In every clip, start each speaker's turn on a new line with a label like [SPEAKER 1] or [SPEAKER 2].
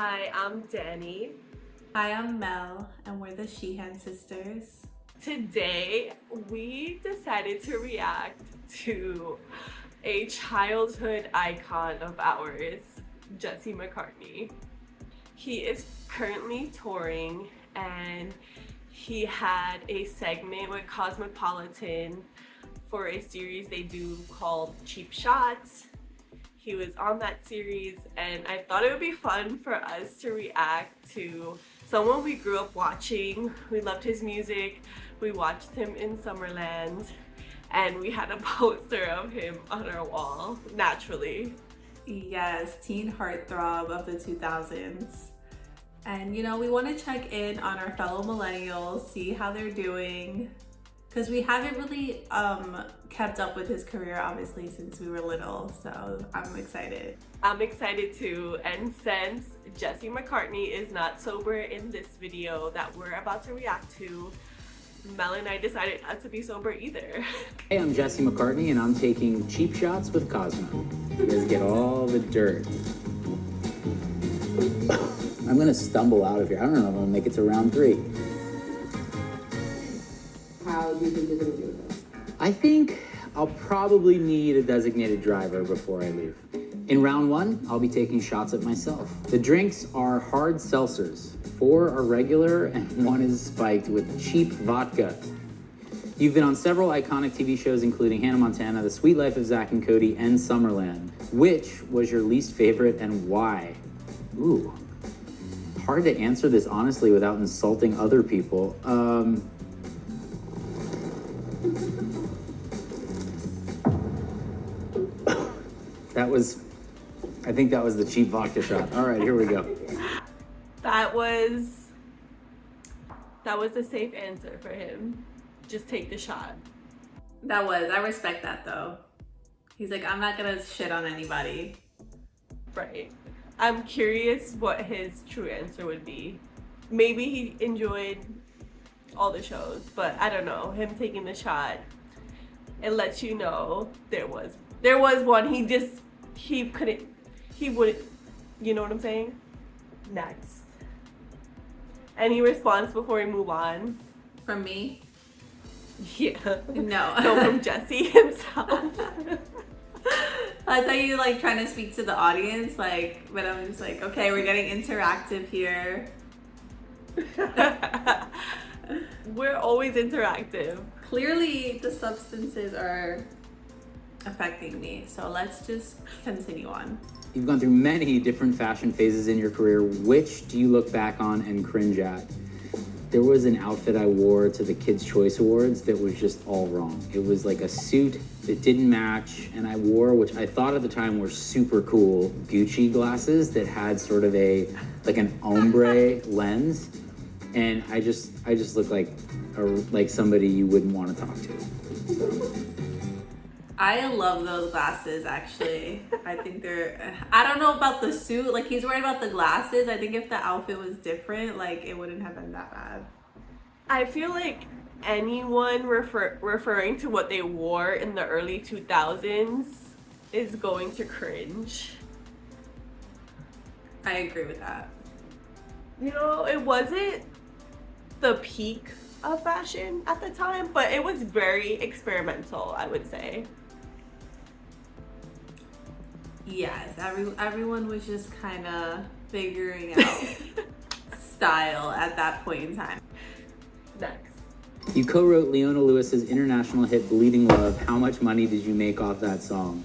[SPEAKER 1] Hi, I'm Danny.
[SPEAKER 2] Hi, I'm Mel, and we're the Sheehan sisters.
[SPEAKER 1] Today, we decided to react to a childhood icon of ours, Jesse McCartney. He is currently touring and he had a segment with Cosmopolitan for a series they do called Cheap Shots. He was on that series and I thought it would be fun for us to react to someone we grew up watching. We loved his music. We watched him in Summerland and we had a poster of him on our wall, naturally.
[SPEAKER 2] Yes, teen heartthrob of the 2000s. And we want to check in on our fellow millennials, see how they're doing. Because we haven't really kept up with his career, obviously, since we were little. So I'm excited.
[SPEAKER 1] I'm excited too. And since Jesse McCartney is not sober in this video that we're about to react to, Mel and I decided not to be sober either.
[SPEAKER 3] Hey, I'm Jesse McCartney, and I'm taking cheap shots with Cosmo. You guys get all the dirt. I'm gonna stumble out of here. I don't know if I'm gonna make it to round 3.
[SPEAKER 4] How do you think you're gonna do this?
[SPEAKER 3] I think I'll probably need a designated driver before I leave. In round 1, I'll be taking shots at myself. The drinks are hard seltzers. 4 are regular and 1 is spiked with cheap vodka. You've been on several iconic TV shows including Hannah Montana, The Sweet Life of Zack and Cody, and Summerland. Which was your least favorite and why? Ooh, hard to answer this honestly without insulting other people. I think that was the cheap vodka shot. All right, here we go.
[SPEAKER 1] That was a safe answer for him. Just take the shot.
[SPEAKER 2] I respect that though. He's like, I'm not gonna shit on anybody.
[SPEAKER 1] Right. I'm curious what his true answer would be. Maybe he enjoyed all the shows, but I don't know. Him taking the shot, it lets you know there was one. He wouldn't, you know what I'm saying? Next. Any response before we move on?
[SPEAKER 2] From me?
[SPEAKER 1] Yeah.
[SPEAKER 2] No.
[SPEAKER 1] No, from Jesse himself.
[SPEAKER 2] I thought you trying to speak to the audience, but I'm just like, okay, we're getting interactive here.
[SPEAKER 1] We're always interactive.
[SPEAKER 2] Clearly the substances are affecting me, so let's just continue on.
[SPEAKER 3] You've gone through many different fashion phases in your career. Which do you look back on and cringe at? There was an outfit I wore to the Kids' Choice Awards that was just all wrong. It was like a suit that didn't match, and I wore, which I thought at the time were super cool, Gucci glasses that had sort of an ombre lens, and I just looked like somebody you wouldn't want to talk to. So.
[SPEAKER 2] I love those glasses, actually. I think I don't know about the suit. He's worried about the glasses. I think if the outfit was different, it wouldn't have been that bad.
[SPEAKER 1] I feel like anyone referring to what they wore in the early 2000s is going to cringe.
[SPEAKER 2] I agree with that.
[SPEAKER 1] It wasn't the peak of fashion at the time, but it was very experimental, I would say.
[SPEAKER 2] Yes, everyone was just kind of figuring out style at that point in time.
[SPEAKER 1] Next.
[SPEAKER 3] You co-wrote Leona Lewis's international hit Bleeding Love. How much money did you make off that song?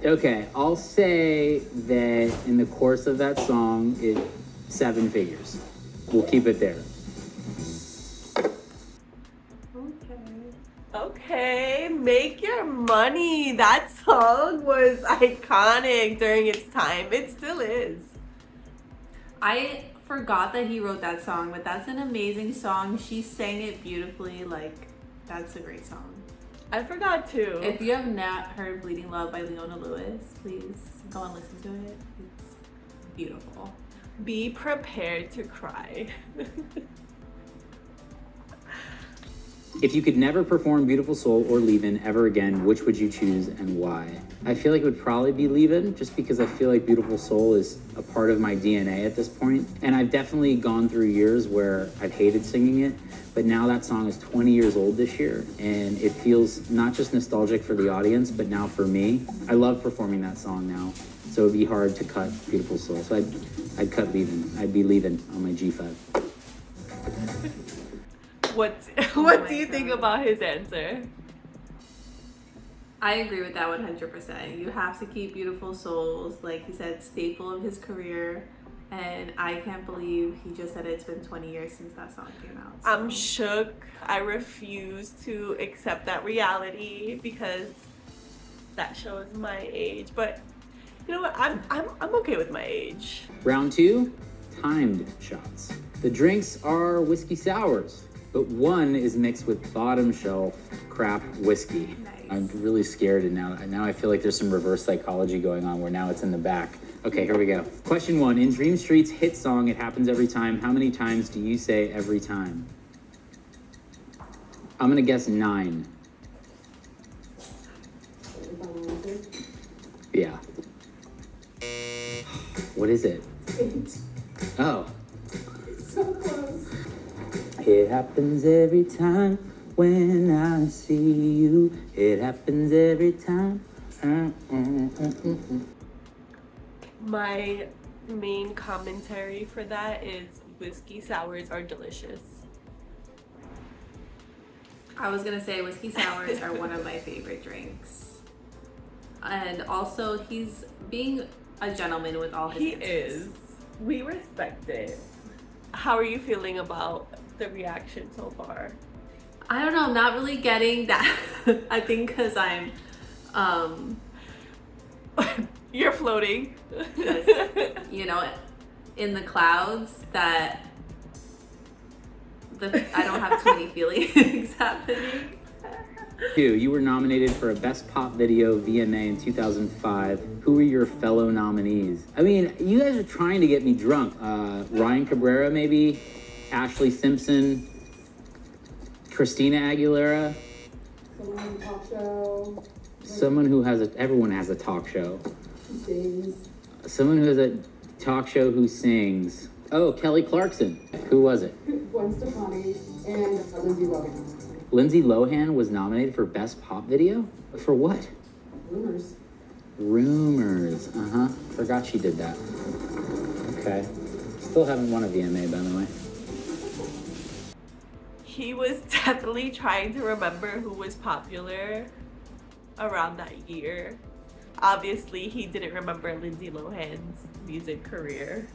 [SPEAKER 3] Okay, I'll say that in the course of that song, 7 figures. We'll keep it there.
[SPEAKER 1] Okay, make your money. That song was iconic during its time. It still is.
[SPEAKER 2] I forgot that he wrote that song, but that's an amazing song. She sang it beautifully. That's a great song.
[SPEAKER 1] I forgot too.
[SPEAKER 2] If you have not heard Bleeding Love by Leona Lewis, please go and listen to it. It's beautiful.
[SPEAKER 1] Be prepared to cry.
[SPEAKER 3] If you could never perform Beautiful Soul or Leavin' ever again, which would you choose and why? I feel like it would probably be Leavin', just because I feel like Beautiful Soul is a part of my DNA at this point. And I've definitely gone through years where I've hated singing it, but now that song is 20 years old this year, and it feels not just nostalgic for the audience, but now for me. I love performing that song now, so it'd be hard to cut Beautiful Soul. So I'd cut Leavin'. I'd be Leavin' on my G5.
[SPEAKER 1] What do you think about his answer?
[SPEAKER 2] I agree with that 100%. You have to keep Beautiful Souls, like he said, staple of his career. And I can't believe he just said it's been 20 years since that song came out. So.
[SPEAKER 1] I'm shook. I refuse to accept that reality because that shows my age. But you know what? I'm okay with my age.
[SPEAKER 3] Round 2, timed shots. The drinks are whiskey sours, but one is mixed with bottom shelf crap whiskey.
[SPEAKER 2] Nice.
[SPEAKER 3] I'm really scared, and now I feel like there's some reverse psychology going on where now it's in the back. Okay, here we go. Question 1, in Dream Street's hit song, It Happens Every Time, how many times do you say every time? I'm gonna guess 9. Yeah. What is it?
[SPEAKER 4] 8.
[SPEAKER 3] Oh.
[SPEAKER 4] So close.
[SPEAKER 3] It happens every time when I see you. It happens every time.
[SPEAKER 1] My main commentary for that is whiskey sours are delicious.
[SPEAKER 2] I was gonna say whiskey sours are one of my favorite drinks. And also he's being a gentleman with all his
[SPEAKER 1] He
[SPEAKER 2] answers.
[SPEAKER 1] is. We respect it. How are you feeling about the reaction so far?
[SPEAKER 2] I don't know, I'm not really getting that. I think because I'm
[SPEAKER 1] You're floating.
[SPEAKER 2] you know, in the clouds that I don't have too many feelings happening.
[SPEAKER 3] 2, you were nominated for a Best Pop Video VMA in 2005. Who were your fellow nominees? I mean, you guys are trying to get me drunk. Ryan Cabrera, maybe? Ashley Simpson? Christina Aguilera?
[SPEAKER 4] Someone on the talk show.
[SPEAKER 3] Someone who everyone has a talk show.
[SPEAKER 4] He sings.
[SPEAKER 3] Someone who has a talk show who sings. Oh, Kelly Clarkson. Who was it?
[SPEAKER 4] Gwen Stefani and Lindsay Lohan.
[SPEAKER 3] Lindsay Lohan was nominated for Best Pop Video? For what?
[SPEAKER 4] Rumors.
[SPEAKER 3] Rumors. Forgot she did that. Okay. Still haven't won a VMA, by the way.
[SPEAKER 1] He was definitely trying to remember who was popular around that year. Obviously, he didn't remember Lindsay Lohan's music career.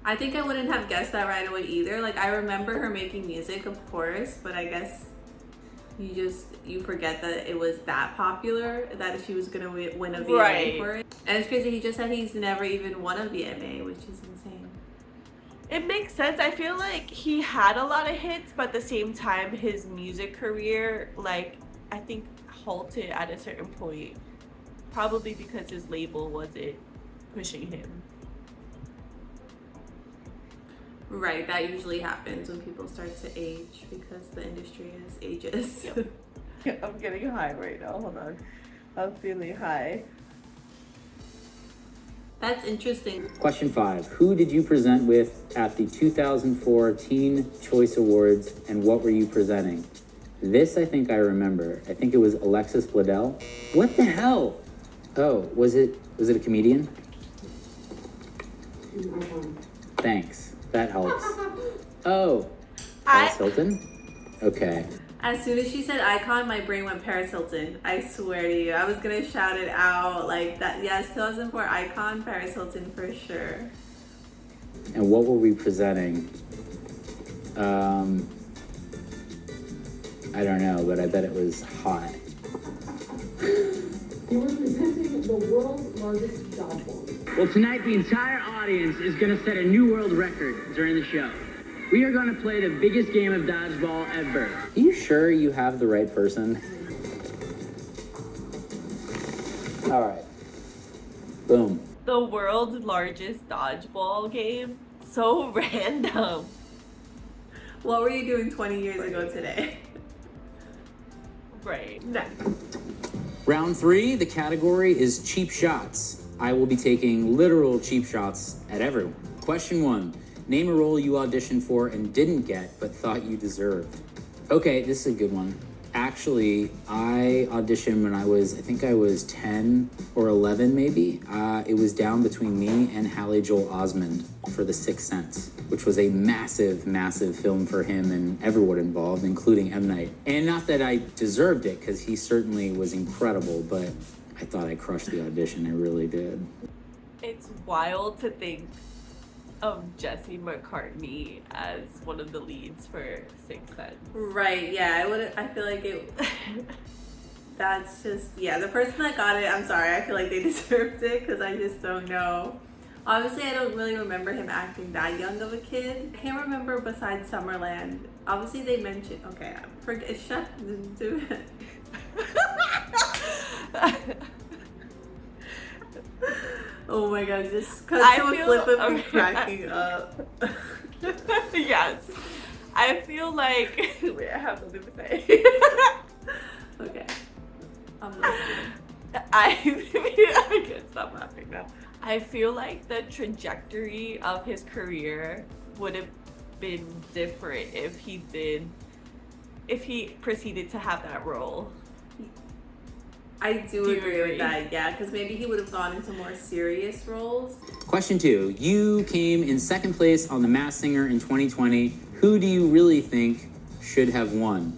[SPEAKER 2] I think I wouldn't have guessed that right away either. Like, I remember her making music, of course, but I guess you forget that it was that popular, that she was gonna win a VMA
[SPEAKER 1] Right.
[SPEAKER 2] for it. And it's crazy, he just said he's never even won a VMA, which is insane.
[SPEAKER 1] It makes sense. I feel like he had a lot of hits, but at the same time, his music career, like, I think halted at a certain point. Probably because his label wasn't pushing him.
[SPEAKER 2] Right, that usually happens when people start to age because the industry is ages.
[SPEAKER 1] Yep. I'm getting high right now. Hold on. I'm feeling high.
[SPEAKER 2] That's interesting.
[SPEAKER 3] Question 5. Who did you present with at the 2004 Teen Choice Awards, and what were you presenting? This I think I remember. I think it was Alexis Bledel. What the hell? Oh, was it a comedian?
[SPEAKER 4] Icon.
[SPEAKER 3] Thanks. That helps. Oh,
[SPEAKER 1] I-
[SPEAKER 3] Paris Hilton? Okay.
[SPEAKER 2] As soon as she said icon, my brain went Paris Hilton. I swear to you. I was gonna shout it out like that. Yes, 2004 icon, Paris Hilton for sure.
[SPEAKER 3] And what were we presenting? I don't know, but I bet it was hot.
[SPEAKER 4] You were presenting the world's largest dodgeball game.
[SPEAKER 5] Well, tonight the entire audience is going to set a new world record during the show. We are going to play the biggest game of dodgeball ever.
[SPEAKER 3] Are you sure you have the right person? All right. Boom.
[SPEAKER 1] The world's largest dodgeball game? So random.
[SPEAKER 2] What were you doing 20 years ago today?
[SPEAKER 1] Right. Next.
[SPEAKER 3] Round 3, the category is cheap shots. I will be taking literal cheap shots at everyone. Question 1, name a role you auditioned for and didn't get but thought you deserved. Okay, this is a good one. Actually, I auditioned when I think I was 10 or 11 maybe. It was down between me and Hallie Joel Osment for The Sixth Sense, which was a massive, massive film for him and everyone involved, including M. Night. And not that I deserved it, because he certainly was incredible, but I thought I crushed the audition, I really did.
[SPEAKER 1] It's wild to think of Jesse McCartney as one of the leads for Sixth Sense.
[SPEAKER 2] Right, yeah, I feel like it, that's just, yeah, the person that got it, I'm sorry, I feel like they deserved it, because I just don't know. Obviously, I don't really remember him acting that young of a kid. I can't remember besides Summerland. Obviously, they mentioned, okay, forget, shut, do it. Oh my god, just cut to a clip of me cracking up.
[SPEAKER 1] Yes. I feel like, wait, I have something to say.
[SPEAKER 2] Okay. I'm listening.
[SPEAKER 1] I can't stop laughing now. I feel like the trajectory of his career would have been different if he proceeded to have that role.
[SPEAKER 2] I do agree with that, yeah, because maybe he would have gone into more serious roles.
[SPEAKER 3] Question 2, you came in second place on The Masked Singer in 2020. Who do you really think should have won?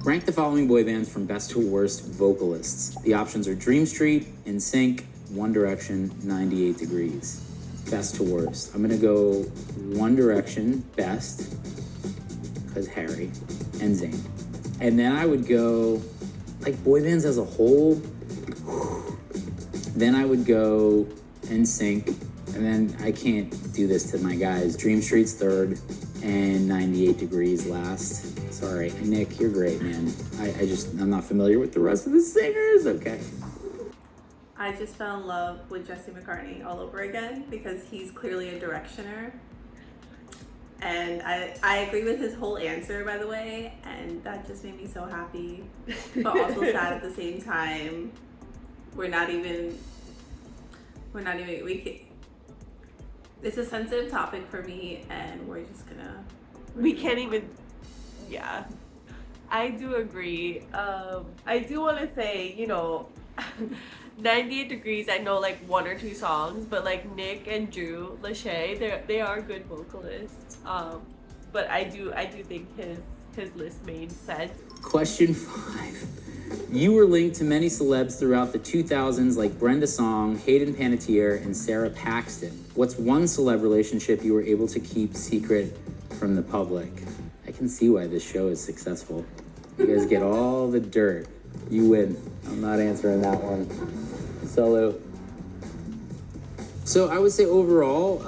[SPEAKER 3] Rank the following boy bands from best to worst vocalists. The options are Dream Street, NSYNC, One Direction, 98 Degrees. Best to worst. I'm gonna go One Direction, best, because Harry and Zayn. And then I would go, like, boy bands as a whole. Then I would go NSYNC, and then I can't do this to my guys. Dream Street's third, and 98 Degrees last. Sorry, Nick, you're great, man. I'm not familiar with the rest of the singers. Okay.
[SPEAKER 2] I just fell in love with Jesse McCartney all over again because he's clearly a directioner. And I agree with his whole answer, by the way, and that just made me so happy, but also sad at the same time. It's a sensitive topic for me, and
[SPEAKER 1] We can't even, yeah. I do agree. I do want to say, 98 Degrees, I know like one or two songs, but like Nick and Drew Lachey, they are good vocalists. But I do think his list made sense.
[SPEAKER 3] Question 5. You were linked to many celebs throughout the 2000s like Brenda Song, Hayden Panettiere, and Sarah Paxton. What's one celeb relationship you were able to keep secret from the public? I can see why this show is successful. You guys get all the dirt. You win. I'm not answering that one. Solo. So I would say overall,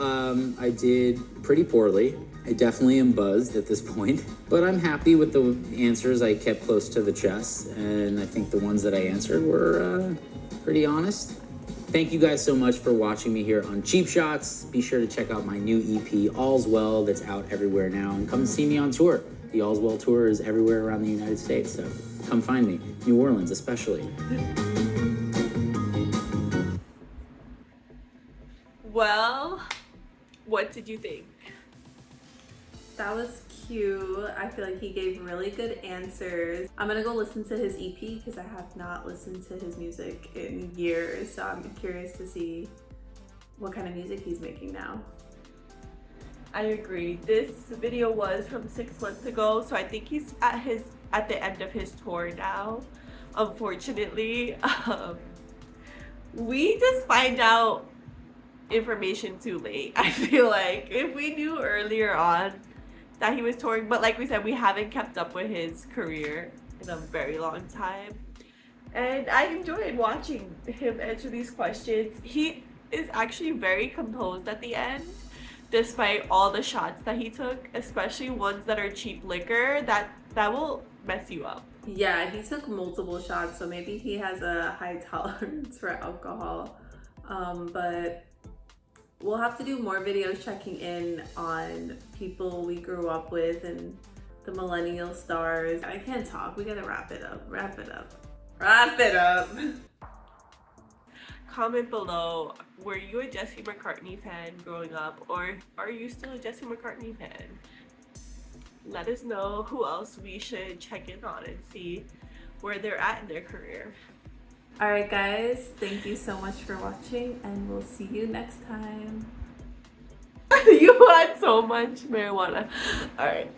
[SPEAKER 3] I did pretty poorly. I definitely am buzzed at this point, but I'm happy with the answers I kept close to the chest, and I think the ones that I answered were pretty honest. Thank you guys so much for watching me here on Cheap Shots. Be sure to check out my new EP, All's Well, that's out everywhere now, and come see me on tour. The All's Well tour is everywhere around the United States, so come find me. New Orleans, especially.
[SPEAKER 1] Well, what did you think?
[SPEAKER 2] That was cute. I feel like he gave really good answers. I'm gonna go listen to his EP because I have not listened to his music in years, so I'm curious to see what kind of music he's making now.
[SPEAKER 1] I agree. This video was from 6 months ago, so I think he's at the end of his tour now. Unfortunately, we just find out information too late. I feel like if we knew earlier on that he was touring, but like we said, we haven't kept up with his career in a very long time, and I enjoyed watching him answer these questions. He is actually very composed at the end, despite all the shots that he took, especially ones that are cheap liquor that will mess you up.
[SPEAKER 2] Yeah, he took multiple shots, so maybe he has a high tolerance for alcohol. But We'll have to do more videos checking in on people we grew up with and the millennial stars. I can't talk. We gotta wrap it up. Wrap it up. Wrap it up.
[SPEAKER 1] Comment below, were you a Jesse McCartney fan growing up, or are you still a Jesse McCartney fan? Let us know who else we should check in on and see where they're at in their career.
[SPEAKER 2] Alright guys, thank you so much for watching and we'll see you next time.
[SPEAKER 1] You had so much marijuana. Alright.